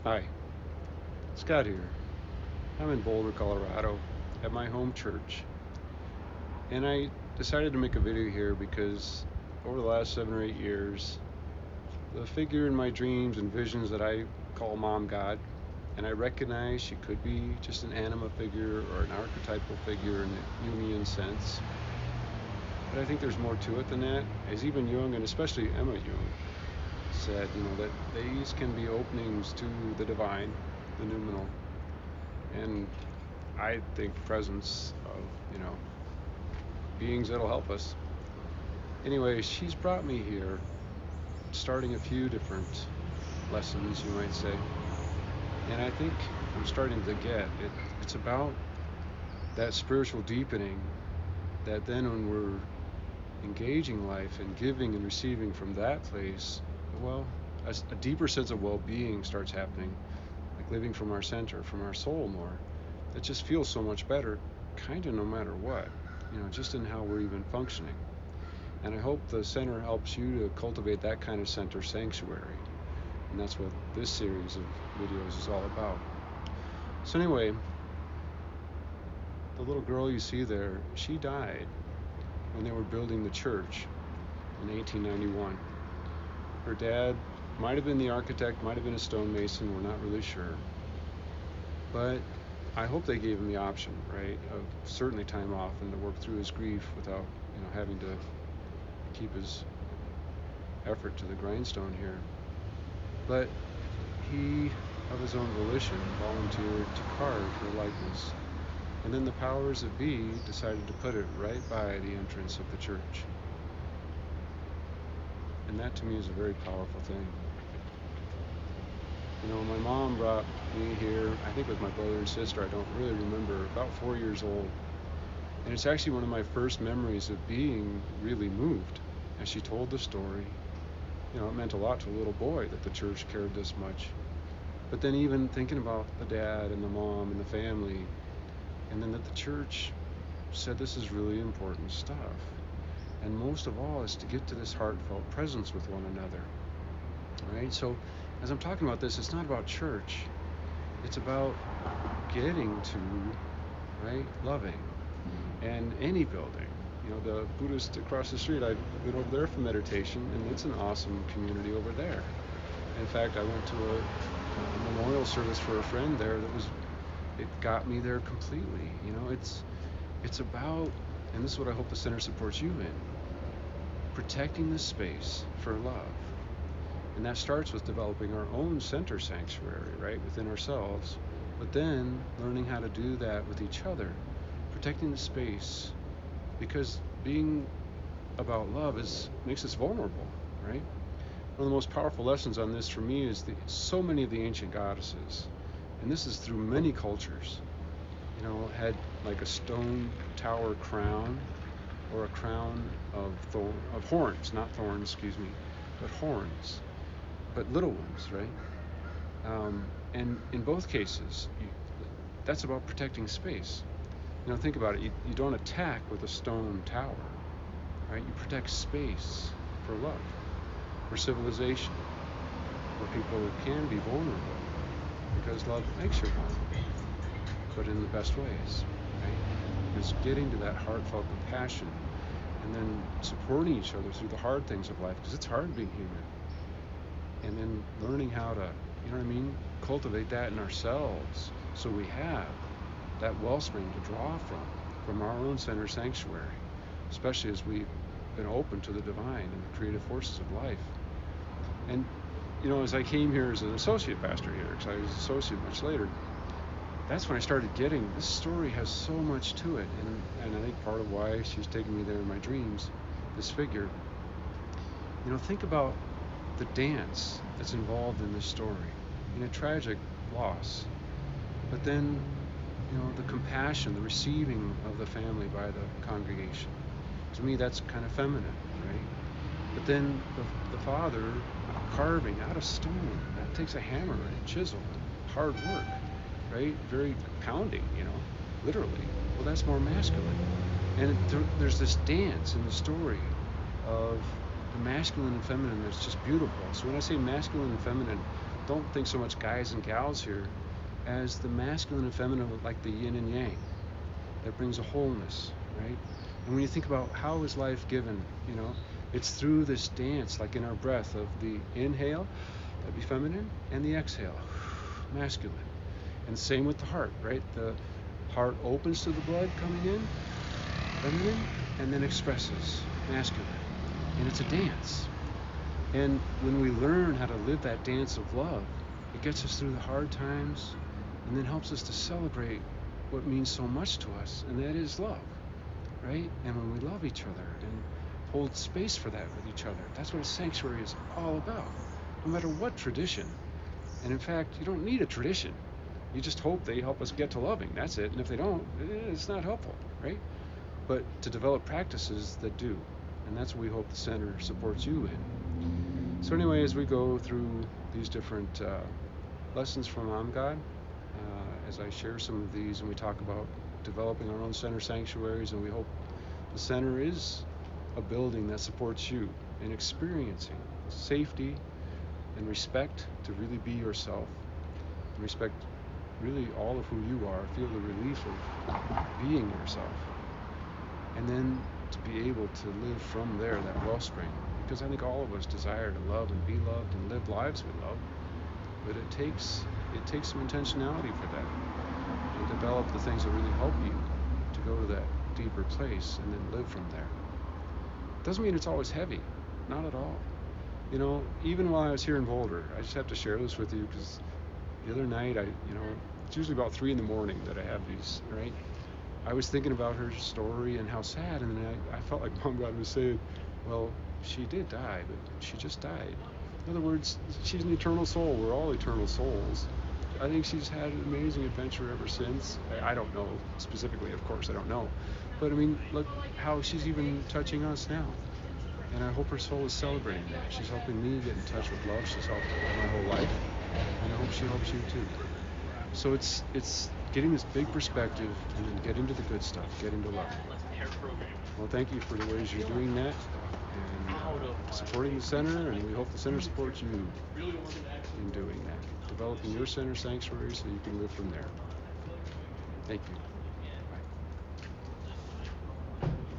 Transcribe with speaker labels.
Speaker 1: Hi, Scott here. I'm in Boulder, Colorado, at my home church. And I decided to make a video here because over the last 7 or 8 years, the figure in my dreams and visions that I call Mom God, and I recognize she could be just an anima figure or an archetypal figure in the Jungian sense. But I think there's more to it than that. As even Jung, and especially Emma Jung, said, that these can be openings to the divine, the noumenal, and I think presence of, beings that'll help us. Anyway, she's brought me here, starting a few different lessons, you might say. And I think I'm starting to get it. It's about that spiritual deepening that then when we're engaging life and giving and receiving from that place, well, a deeper sense of well-being starts happening, like living from our center, from our soul more. It just feels so much better, kind of no matter what, just in how we're even functioning. And I hope the center helps you to cultivate that kind of center sanctuary. And that's what this series of videos is all about. So anyway, the little girl you see there, she died when they were building the church in 1891. Her dad might have been the architect, might have been a stonemason, we're not really sure. But I hope they gave him the option, right, of certainly time off and to work through his grief without, having to keep his effort to the grindstone here. But he, of his own volition, volunteered to carve her likeness. And then the powers that be decided to put it right by the entrance of the church. And that to me is a very powerful thing. My mom brought me here, I think with my brother and sister, I don't really remember, about 4 years old. And it's actually one of my first memories of being really moved as she told the story. It meant a lot to a little boy that the church cared this much. But then even thinking about the dad and the mom and the family, and then that the church said this is really important stuff. And most of all is to get to this heartfelt presence with one another. Right? So as I'm talking about this, it's not about church. It's about getting to, right, loving. And any building. The Buddhist across the street, I've been over there for meditation, and it's an awesome community over there. In fact, I went to a memorial service for a friend there it got me there completely. It's about, and this is what I hope the center supports you in, protecting the space for love. And that starts with developing our own center sanctuary, right, within ourselves, but then learning how to do that with each other, protecting the space, because being about love makes us vulnerable, right? One of the most powerful lessons on this for me is so many of the ancient goddesses, and this is through many cultures, had like a stone tower crown or a crown of horns, not thorns, excuse me, but horns, but little ones, right? And in both cases, that's about protecting space. Think about it. You don't attack with a stone tower, right? You protect space for love, for civilization, where people can be vulnerable, because love makes you vulnerable, but in the best ways, right? It's getting to that heartfelt compassion, and then supporting each other through the hard things of life, because it's hard being human. And then learning how to, cultivate that in ourselves, so we have that wellspring to draw from our own center sanctuary, especially as we've been open to the divine and the creative forces of life. And, as I came here as an associate pastor here, because I was associate much later, that's when I started getting, this story has so much to it. And I think part of why she's taking me there in my dreams, this figure, think about the dance that's involved in this story, in a tragic loss. But then, the compassion, the receiving of the family by the congregation. To me, that's kind of feminine, right? But then the father carving out of stone, that takes a hammer and a chisel, hard work, right? Very pounding, literally. Well, that's more masculine. And there's this dance in the story of the masculine and feminine that's just beautiful. So when I say masculine and feminine, don't think so much guys and gals here as the masculine and feminine, like the yin and yang, that brings a wholeness, right? And when you think about how is life given, it's through this dance, like in our breath, of the inhale, that'd be feminine, and the exhale, masculine. And same with the heart, right? The heart opens to the blood coming in, feminine, and then expresses, masculine. And it's a dance. And when we learn how to live that dance of love, it gets us through the hard times and then helps us to celebrate what means so much to us, and that is love, right? And when we love each other and hold space for that with each other, that's what a sanctuary is all about, no matter what tradition. And in fact, you don't need a tradition. You just hope they help us get to loving. That's it. And if they don't, it's not helpful, right? But to develop practices that do. And that's what we hope the center supports you in. So anyway, as we go through these different lessons from I'm God, as I share some of these and we talk about developing our own center sanctuaries, and we hope the center is a building that supports you in experiencing safety and respect to really be yourself, and respect really all of who you are, feel the relief of being yourself, and then to be able to live from there, that wellspring. Because I think all of us desire to love and be loved and live lives we love, but it takes some intentionality for that, and develop the things that really help you to go to that deeper place and then live from there. Doesn't mean it's always heavy, not at all. Even while I was here in Boulder, I just have to share this with you because the other night, it's usually about 3 a.m. that I have these, right? I was thinking about her story and how sad, and then I felt like Mom God was saying, well, she did die, but she just died. In other words, she's an eternal soul. We're all eternal souls. I think she's had an amazing adventure ever since. I don't know specifically, of course, I don't know. But I mean, look how she's even touching us now. And I hope her soul is celebrating that. She's helping me get in touch with love. She's helped my whole life. And I hope she helps you too. So it's getting this big perspective and then get into the good stuff, get into love. Well, thank you for the ways you're doing that and supporting the center, and we hope the center supports you in doing that, developing your center sanctuary so you can live from there. Thank you.